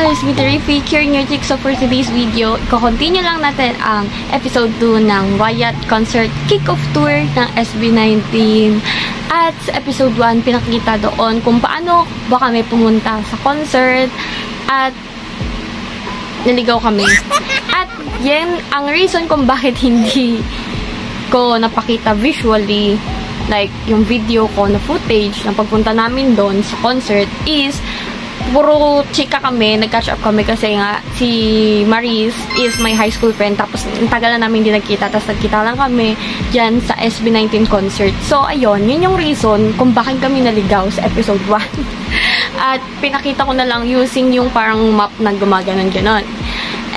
guys! With Riffy, cheering your chicks. So for today's video, i-continue lang natin ang episode 2 ng Wyatt Concert Kick-Off Tour ng SB19. At sa episode 1, pinakita doon kung paano ba kami pumunta sa concert at naligaw kami. At yan ang reason kung bakit hindi ko napakita visually, like yung video ko na footage ng pagpunta namin doon sa concert is puro chika kami, nag-catch up kami kasi nga si Maris is my high school friend, tapos tagal na namin hindi nagkita, tapos nagkita lang kami dyan sa SB19 concert. So ayun, yun yung reason kung bakit kami naligaw sa episode 1. At pinakita ko na lang using yung parang map na gumaganon-ganon.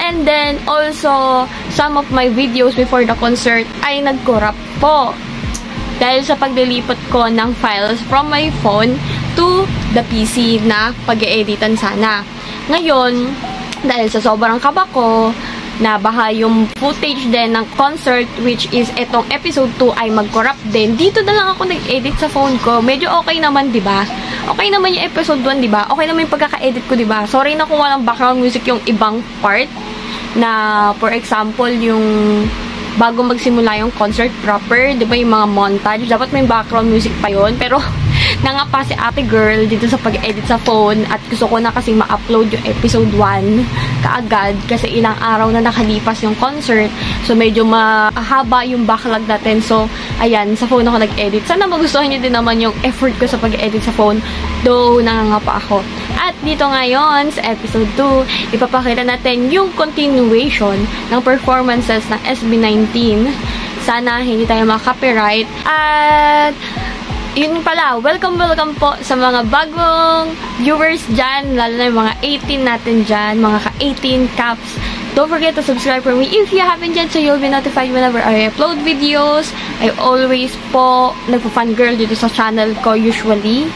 And then also some of my videos before the concert ay nag-corrupt po dahil sa paglilipat ko ng files from my phone to the PC na pag-e-editan sana. Ngayon, dahil sa sobrang kaba ko, na baka yung footage din ng concert, which is etong episode 2 ay mag-corrupt din, dito na lang ako nag-edit sa phone ko. Medyo okay naman, diba? Okay naman yung episode 1, diba? Okay naman yung pagkaka-edit ko, diba? Sorry na kung walang background music yung ibang part na, for example, yung bago magsimula yung concert proper, di ba yung mga montage, dapat may background music pa yun. Pero, nangapa si ate girl dito sa pag-edit sa phone at gusto ko na kasing ma-upload yung episode 1 kaagad kasi ilang araw na nakalipas yung concert. So, medyo mahaba yung backlog natin. So, ayan, sa phone ako nag-edit. Sana magustuhan nyo din naman yung effort ko sa pag-edit sa phone, though nangangapa ako. At dito ngayon, sa episode 2, ipapakita natin yung continuation ng performances ng SB19. Sana hindi tayo maka-copyright. At yun pala, welcome po sa mga bagong viewers dyan, lalo na yung mga 18 natin dyan, mga ka-18 caps. Don't forget to subscribe for me if you haven't yet, so you'll be notified whenever I upload videos. I always po nagpo-fangirl dito sa channel ko usually.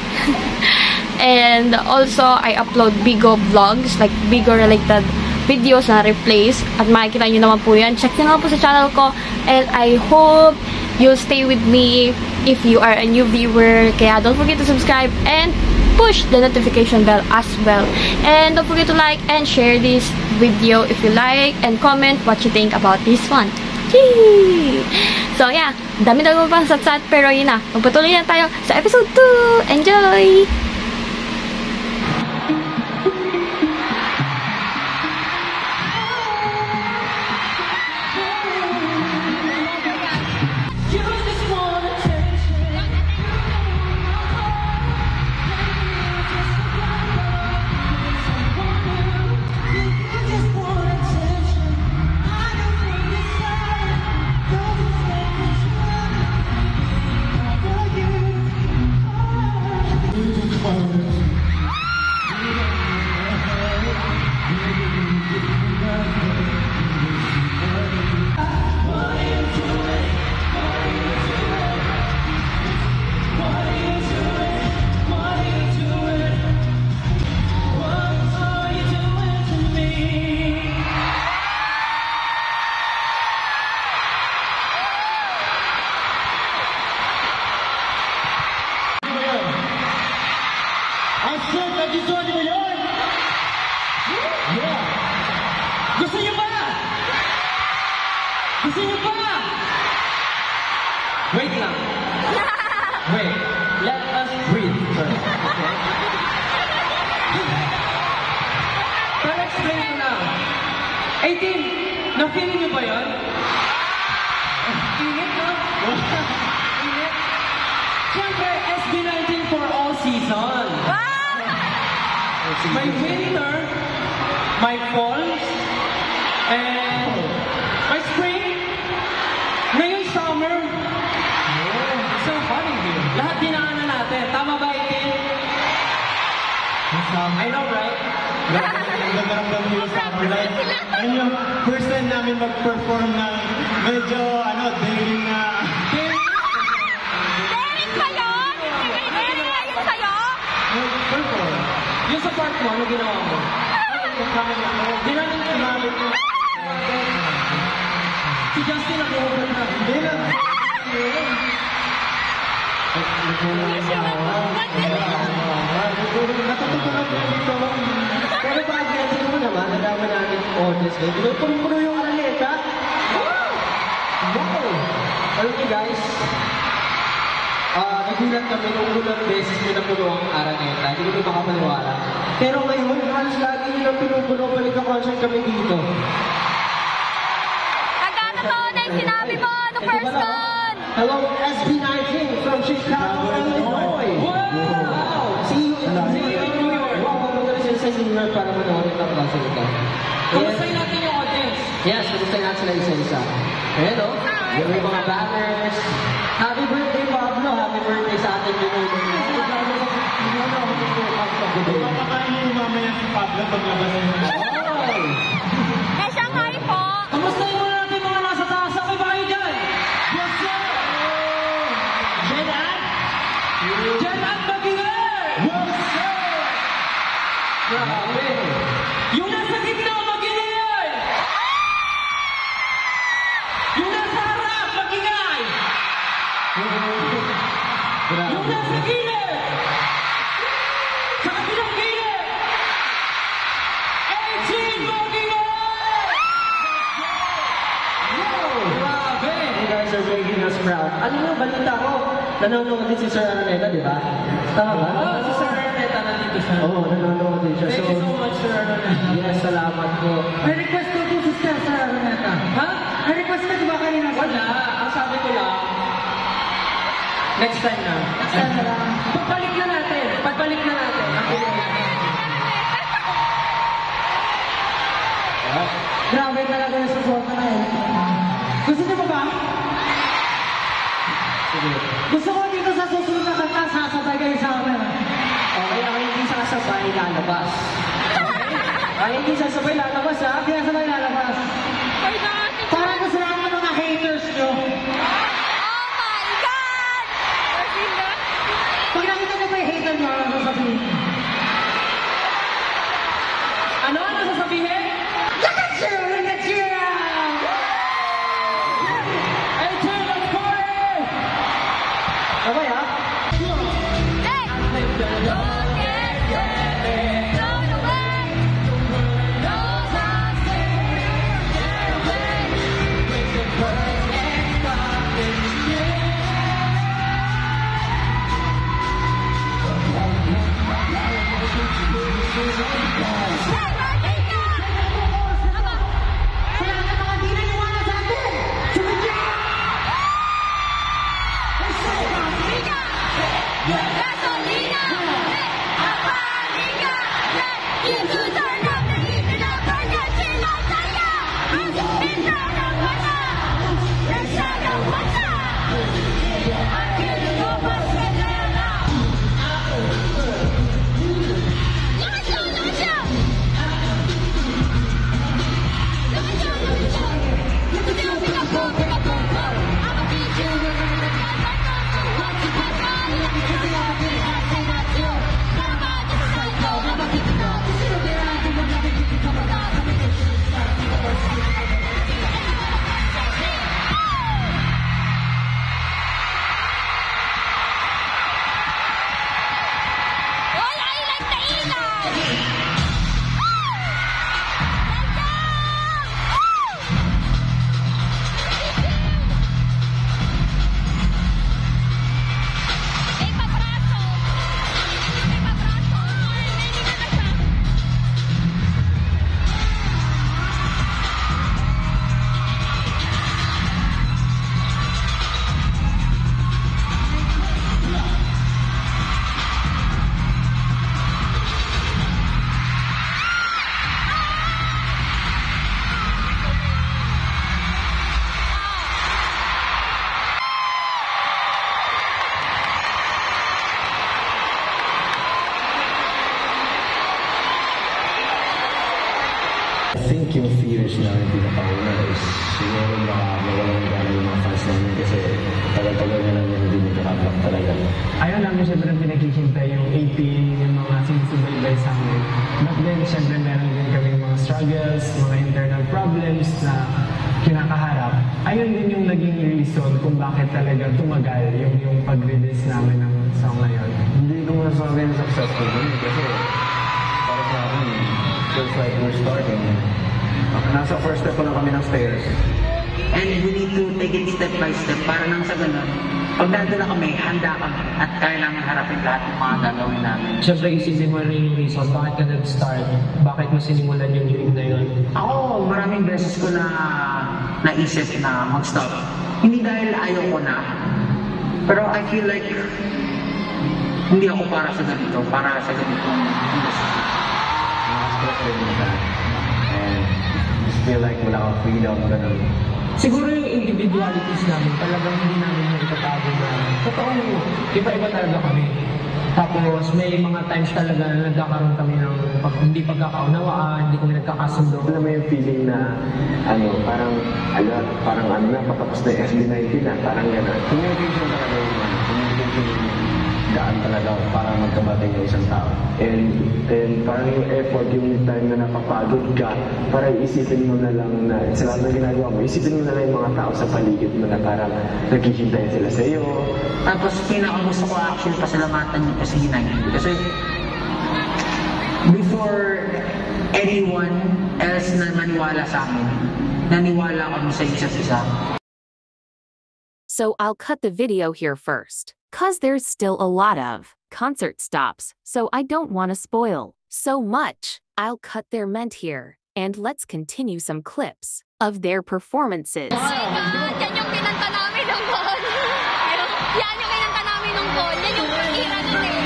And also, I upload Bigo vlogs, like Bigo related videos na replace. At makikita nyo naman po yan. Check nyo naman po sa channel ko. And I hope you'll stay with me if you are a new viewer. Kaya don't forget to subscribe and push the notification bell as well. And don't forget to like and share this video if you like, and comment what you think about this one. Yay! So yeah, dami-dami pang satsat, pero yun na. Magpatuloy na tayo sa episode 2. Enjoy! Nagustuhan niyo ba yun? Yeah! Gusto niyo ba? Gusto niyo ba? Wait lang. Wait. Let us breathe first. Okay? Pero explain ko lang. 18, na-feeling niyo ba yun? Init, no? Init? Siyempre, SB19 for all season. My winter, my fall, and my spring, ngayon summer. Oh, so funny here. Lahat dinaanan natin. Tama ba, Itin? I know, right? Nagdaramdam yung summer life. Ano yung first time namin mag-perform ng medyo, daring na... Daring ba yun? Daring na yun sa'yo? Perform. Yung sa part mo, ano ginawa mo? Ginamit ko. Si Justin nag-over na. Hindi na. Natutunan Natutunan ko dito. Pero bakit? this day. Punong-puno yung Araneta. Wow! Alam niyo guys, nagulat kami nung unang beses nyo na puno ang Araneta. Hindi ko makapaniwala. Pero ngayon, halos lagi nyo na pinupuno, balik ang concert kami dito. Nagkakataon na yung sinabi mo, the first one! Hello, SB19 from Chicago, Illinois. Wow! See you in New York. Wow, pumunta rin sila sa New York para manoorin ang concert ito. Kumustahin natin yung audience. Yes, kumustahin natin sila isa-isa. Ayan o, yung mga banners. Happy birthday, Pablo. Happy birthday sa ating minuto. Papakain niyo mamaya si Pablo paglabas niyo. Eh, Shanghai po! Kamustahin muna natin mga nasa taas. Ako ba kayo dyan? Yes, sir! Jenan? Jenan Magiler! Yes, sir! Grabe! Yung nasa gitna, Magiler! Yung nasa harap, Magingay! Yung nasa gilid! Sa kabilang gilid! 18 Magingay! Wow! Grabe! You guys are making us proud. Ano nga, balita ko, nanonood din si Sir Araneta, di ba? Tama ba? Si Sir Araneta nandito siya. Oo, nanonood din siya. Thank you so much, Sir Araneta. Yes, salamat po. May request ko po si Sir Araneta. Ha? May request ka ba kanina? Wala. Ang sabi ko lang, next time na. Next time na lang. Pagbalik na natin. Pagbalik na natin. Grabe talaga yung support na yun. Gusto niyo ba? Sige. Gusto ko dito sa susunod na kanta, sasabay kayo sa amin. Okay, ako hindi sasabay, lalabas. Ay, hindi sasabay, lalabas ha? Hindi sasabay, lalabas. Para gusto namin mga haters nyo. Pag nakita nyo ba yung hater nyo, ano sasabihin? Ano? Ano sasabihin? Look at you! Look at you! Hey, turn, let's party! Okay, ha? think yung fears na yung pinakauna is siguro baka mawalang gana yung mga fans namin kasi tagal-tagal na lang yung hindi nagkakablock talaga. Ayaw namin siyempre pinakikintay yung 18, yung mga sinusubaybay sa amin. But then siyempre meron din kami mga struggles, mga internal problems na kinakaharap. Ayun din yung naging reason kung bakit talaga tumagal yung pag-release namin ng song na yun. Hindi ko masasabi na successful din kasi para sa akin, feels like we're starting. Nasa first step pa lang kami ng stairs. And we need to take it step by step para nang sa ganun, pag nandun na kami, handa kami at kaya namin harapin lahat ng mga gagawin namin. Siyempre, isipin mo rin yung reason, bakit ka nag-start? Bakit mo sinimulan yung dream na yun? Ako, maraming beses ko na naisip na mag-stop. Hindi dahil ayaw ko na, pero I feel like hindi ako para sa ganito industry. Frustrated with that. And just feel like wala akong freedom, ganun. Siguro yung individualities namin, talagang hindi namin yung itatago na totoo mo, iba-iba talaga kami. Tapos may mga times talaga na nagkakaroon kami ng hindi pagkakaunawaan, hindi kami nagkakasundo. Alam mo yung feeling na, parang patapos na yung SB19 na, parang gano'n. Communication talaga yung communication yung daan talaga para magkabatay ng isang tao. And parang yung effort, yung time na napapagod ka, para isipin mo na lang na, sa lahat na ginagawa mo, isipin mo na lang yung mga tao sa paligid mo na parang naghihintay sila sa iyo. Tapos pinakagusto ko actually pasalamatan yung SB19 kasi before anyone else na maniwala sa amin, naniwala kami sa isa't isa. So I'll cut the video here first, cause there's still a lot of concert stops, so I don't want to spoil so much. I'll cut their ment here, and let's continue some clips of their performances. Oh my God! Yan yung kinanta namin nung kon. Yan yung kinanta namin nung kon. Yan yung pag-ira nun eh.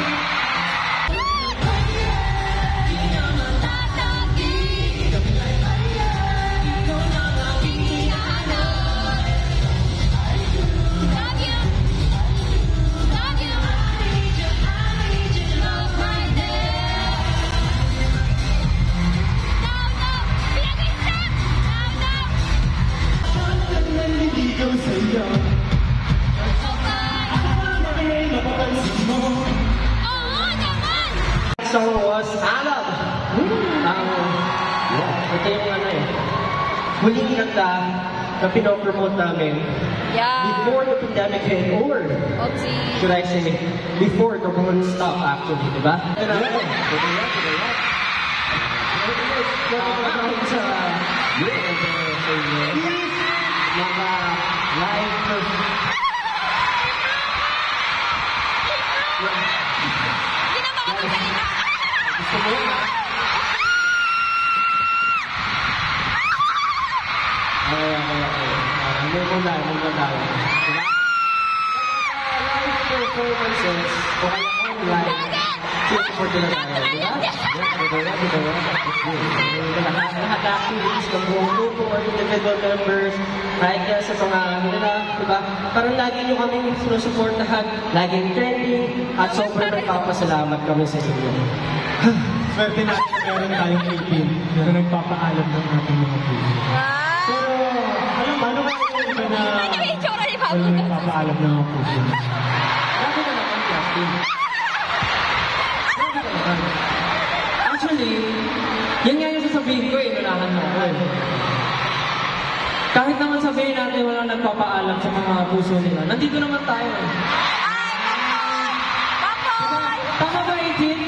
Song was Alab. Ito yung huling kanta na pinopromote namin before the pandemic hit, or should I say, before the world stopped actually, di ba? Performances o kaya online, support nila tayo, di ba? Lahat activities ng buong grupo or individual members, kahit kaya sa mga nila, di ba? Parang lagi nyo kami sinusuportahan, laging trending, at sobrang nagpapasalamat kami sa inyo. Swerte natin na meron tayong 18 na nagpapaalam ng ating mga puso. Pero, alam ba, ano ba yung iba na walang nagpapaalam ng mga puso? Grabe na naman, Justin. Grabe ka naman. Actually, yan nga yung sasabihin ko inunahan mo ako Kahit naman sabihin natin walang nagpapaalam sa mga puso nila, nandito naman tayo. Tama ba, Ejin?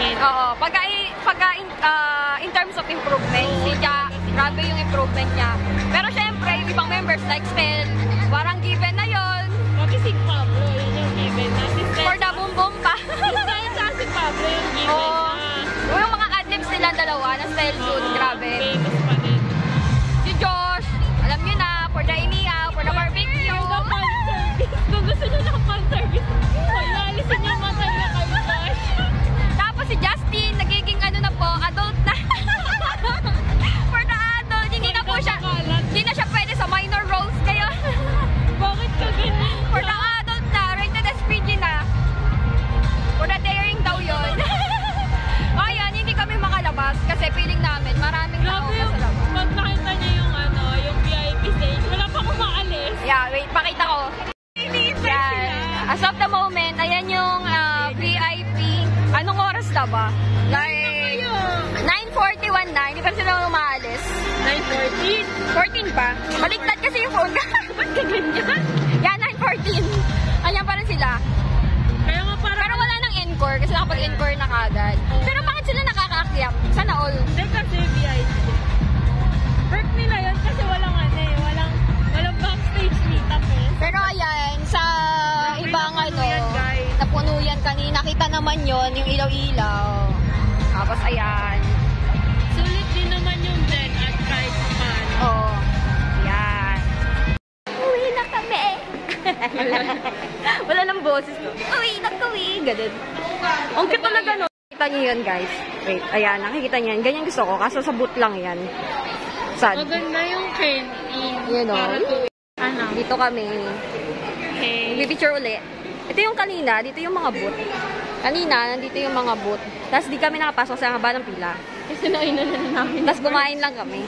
Ken. Oo, in terms of improvement, si Ja, grabe yung improvement niya. Pero syempre, yung ibang members like Stel, parang given na yon. Pati si Pablo, yun yung given na. Si Stel, For the boom boom pa. si Pablo yung given Oo. na. Yung mga adlibs nila dalawa na Stel Good, grabe. Famous pa din. Si Josh, alam niyo na, for the inihaw, for the barbecue. For the fan service. Kung gusto nyo ng fan service, alisin niyo matay na kayo, Josh. Tapos si Justin, nagiging ano na po, adult na. For the adult, hindi na siya pwede sa minor roles ngayon. Bakit ka ganyan? For the adult na, rated SPG na. For the daring daw yun. Ayan, hindi kami makalabas kasi feeling namin maraming tao Grabe pa yung, sa labas. pag nakita niyo yung VIP stage, wala pa akong maalis. Yeah, wait, pakita ko. Iniintay Yan. sila. As of the moment, ayan yung VIP. Anong oras na ba? Like, 9:41 na, hindi pa sila umaalis. 9:14. 14 pa. Baliktad kasi yung phone. Ba't ka ganyan? Yan, 9:14. Ayan pa rin sila. Kaya nga parang, Pero wala nang encore kasi nakapag-encore na kagad. Pero bakit sila nakakaakyat? Sana all. hindi kasi VIP. Perk nila yun kasi walang walang backstage meetup eh. Pero ayan, sa ibang napuno yan, guys. napuno yan kanina. Kita naman yon yung ilaw-ilaw. Tapos ayan. Sulit din naman yung Jen at kahit paano. Oh, yan. Uwi na kami. Wala nang boses. Uwi na kami. Ganun. Ang cute talaga, no? Nakikita niyo yun, guys. Wait, ayan. Nakikita niyo yan. Ganyan gusto ko. Kaso sa boot lang yan. Sad. Maganda yung canteen. Yun, no? Para to ano. Dito kami. Okay. Pipicture uli. Ito yung kanina. Dito yung mga boot. Kanina, nandito yung mga boot. Tapos di kami nakapasok sa haba ng pila. Kasi nainan na namin. Tapos kumain lang kami.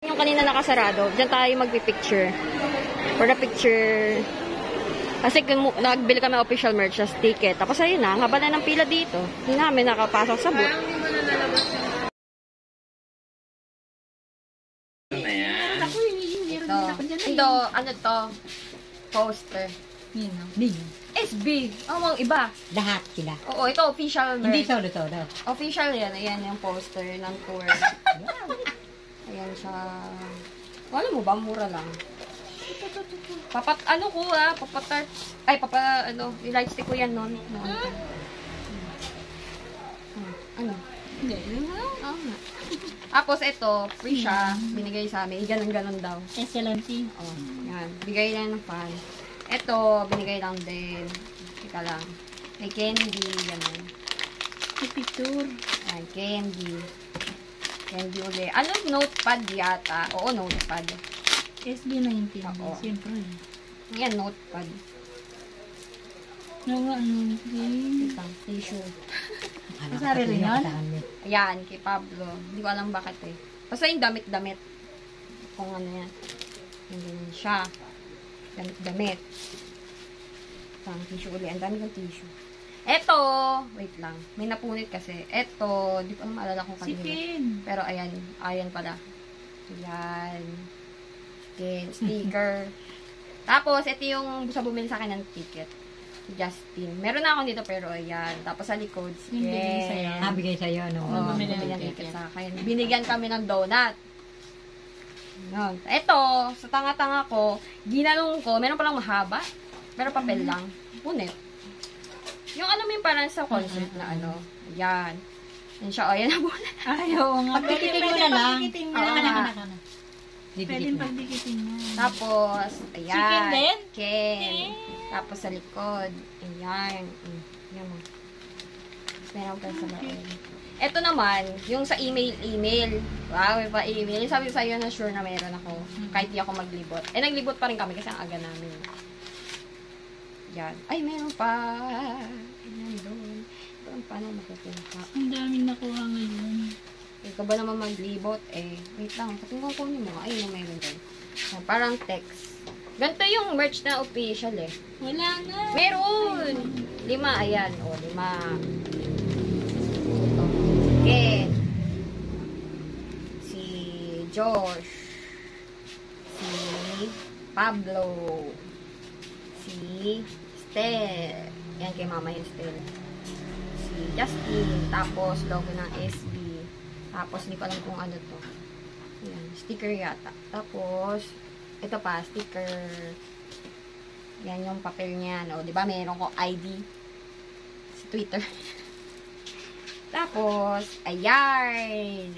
Yung kanina nakasarado, dyan tayo magpipicture. For the picture. Kasi nagbili kami official merch as ticket. Tapos ayun na, ang haba na ng pila dito. Hindi namin nakapasok sa booth. Parang di mo na nalabas yung... Ito, ano to? Poster. SB. Oh, iba. Lahat sila. Oo, ito official merch. Hindi solo-solo. Official yan. Ayan yung poster ng tour. Ayan siya. Alam mo ba, mura lang. I-lightstick ko yan noon. Ano? Hindi. Tapos ito, free siya. Binigay sa amin. Ganon-ganon daw. Excellency. Oh, yan. Bigay lang ng fan. Ito, binigay lang din. Teka lang. May candy. Ganon. Picture. Ayan, candy. Candy uli. Ano? Notepad yata. Oo, notepad. SB19. Oo. Siyempre. Yan, notepad. Itang tissue. Sarili yan? Ayan, kay Pablo. Hindi ko alam bakit eh. Basta yung damit-damit. Kung ano yan. Hindi siya. Damit-damit. Itang tissue uli. Ang dami kong tissue. Eto, wait lang. May napunit kasi. Eto, di ko maalala kung kanina. Sipin. Pero ayan. Ayan pala. Ayan. Sticker. Tapos, ito yung gusto bumili sa akin ng ticket. Justin. Meron na ako dito pero ayan. Tapos sa likod, Yung bigay sa'yo. Bigay sa'yo, no? Oo, bumili bumili ng ng ticket. ticket sa akin. Binigyan kami ng donut. Yun. Ito, sa tanga-tanga ko, ginanong ko, meron palang mahaba. Pero papel lang. Punit. Yung ano mo yung parang sa concert na ano. Ayan. Yan siya. O, yan ang muna. Ayaw nga. Pagdikitin mo na lang. Oo. Pwedeng pagdikitin mo. Tapos, ayan. Chicken din? Chicken. Tapos sa likod. Ayan. Yan mo. Meron pa sa loob. Ito naman, yung sa email. Wow, may pa email. Yung sabi ko sa'yo na sure na meron ako. Kahit di ako maglibot. Eh, naglibot pa rin kami kasi ang aga namin. Yan. Ay, meron pa. Ayan doon. Paano makukuha? Ang daming nakuha ngayon. Ikaw ba naman maglibot? Eh, wait lang. Patingin ko niyo mo. Ayun yung meron doon. Yan, parang text. Ganito yung merch na official eh. Wala na. Meron! 5. Ayan. O, 5. Ito. Ken. Si Josh. Si Pablo. Si Stel. Yan kay mama yung Stel. Si Justin. Tapos, logo ng SB. Tapos, hindi ko alam kung ano to. Ayan, sticker yata. Tapos, ito pa, sticker. Yan yung papel niya, no? Diba, meron ko ID sa Twitter. Tapos, ayan.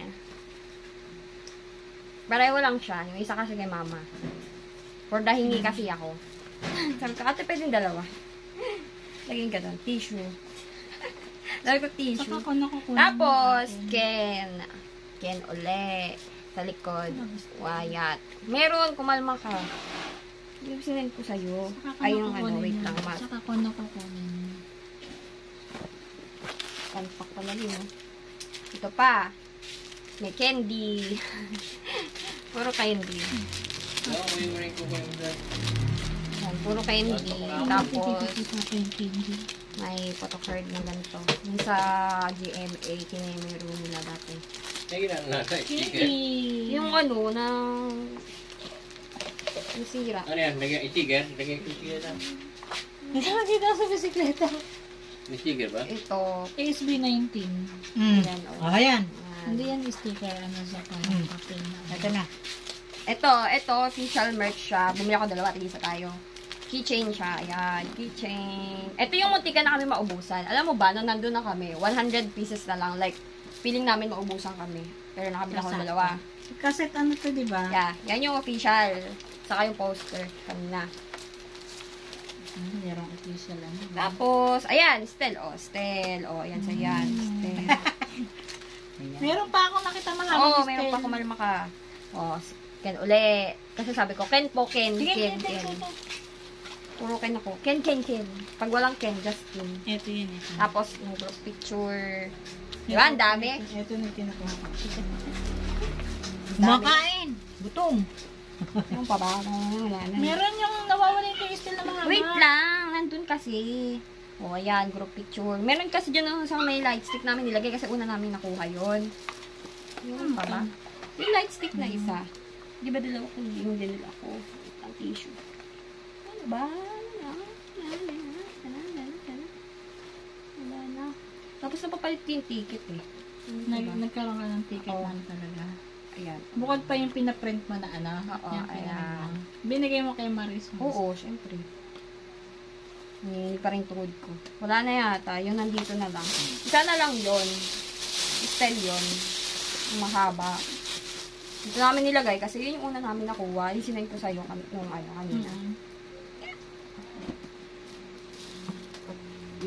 Pareho lang siya. Yung isa kasi kay mama. For the hingi kasi ako. Sabi ko, ate, pwedeng dalawa. Lagyan ka doon. Tissue. Lagyan ko tissue. Tapos, Ken. Ken uli. Sa likod. Wyatt. Meron, kumalma ka. Yung sinend ko sa'yo. Ay, yung ano, wait lang. Saka ko nakukunin. Panpak pa na rin. Ito pa. May candy. Puro candy. Yan, puro candy. Tapos, may photocard na ganito. Yung sa GMA, kinemero nila dati. Yung ano, yung sira. Ano yan? Lagyan itiger? Lagyan itiger lang. Nalagay daw sa bisikleta. May sticker ba? Ito. ASB19. Ayan, Oh, ayan. Hindi yan sticker. Ano sa papel na. Ito na. Ito, official merch siya. Bumili ako dalawa, tigisa tayo. Keychain siya. Ayan, keychain. Ito yung muntikan na kami maubusan. Alam mo ba, nung nandun na kami, 100 pieces na lang. Like, feeling namin maubusan kami. Pero nakabila ko dalawa. Cassette ano to, diba? Yeah, yan yung official. Saka yung poster kanina. Merong official ano. Tapos, ayan, Stel. Ayan, sa yan. Stel. Meron pa ako nakita mahabang Oo, meron pa kumalma ka. Ken uli. Kasi sabi ko, Ken po, Ken. Puro Ken ako. Ken. Pag walang Ken, Justin. Ito yun. Tapos, yung group picture. Diba, ang dami? Ito na kinukuha ko. Makain! Gutom! Yung pa ba? Meron yung nawawala yung crystal na mahaba. Wait lang, nandun kasi. Ayan, group picture. Meron kasi dyan sa may light stick namin nilagay kasi una namin nakuha yun. Yung pa ba? Yung light stick na isa. Di ba dalawa kung hindi yung dinala ko? Ang tissue. Ano ba? Wala na. Tapos napapalit yung ticket eh. Nagkaroon ka ng ticket man talaga. Ayan. Bukod pa yung pinaprint mo na ano. Oo, ayan. Binigay mo kay Maris. Oo, syempre. Hindi pa rin tuhod ko. Wala na yata. Yun nandito na lang. Isa na lang yun. Style yun. Yung mahaba. Dito namin nilagay kasi yun yung una namin nakuha. Yung sinend ko sa'yo yung ano kanina.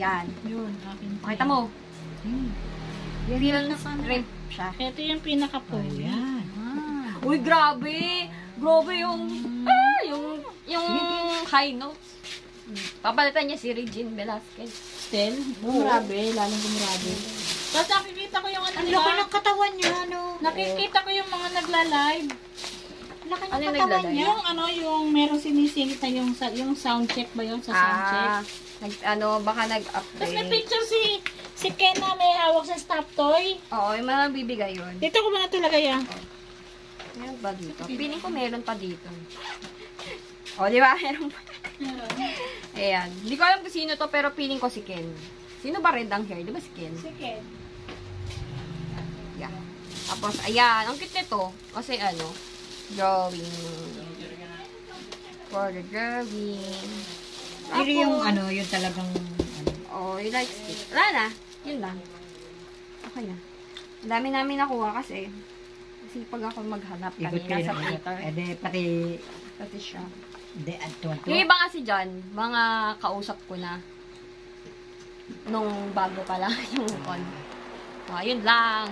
Yan. Yun, akin. Makita mo. Real strip siya. Ito yung pinaka-pro. Ayan. Uy, grabe! Grabe yung high notes. Papalitan niya si Regine Velasquez. Stel? Grabe, lalong gumrabe. Tapos nakikita ko yung ano nila. Laki ng katawan niya, ano? Nakikita ko yung mga nagla-live. Laki ng katawan niya. Yung ano, yung meron sinisingit na yung sound check ba yun sa sound check? Baka nag-upgrade. Tapos may picture si Ken na may hawak sa stop toy. Oo, yung mga bibigay yun. Dito ko ba na talaga yan? Meron ba dito? Piling ko meron pa dito. O, di ba? Meron pa. Ayan. Hindi ko alam kung sino to, pero piling ko si Ken. Sino ba red ang hair? Di ba si Ken? Si Ken. Yeah. Tapos, ayan. Ang cute nito. Kasi ano, drawing. For the drawing. Pero yung ano, yung talagang yung light stick. Wala na. Yun lang. Okay na. Ang dami namin nakuha kasi pag ako maghanap kanina sa Twitter. Pati siya. Yung iba kasi dyan, mga kausap ko na nung bago pa lang yung con. Yun lang.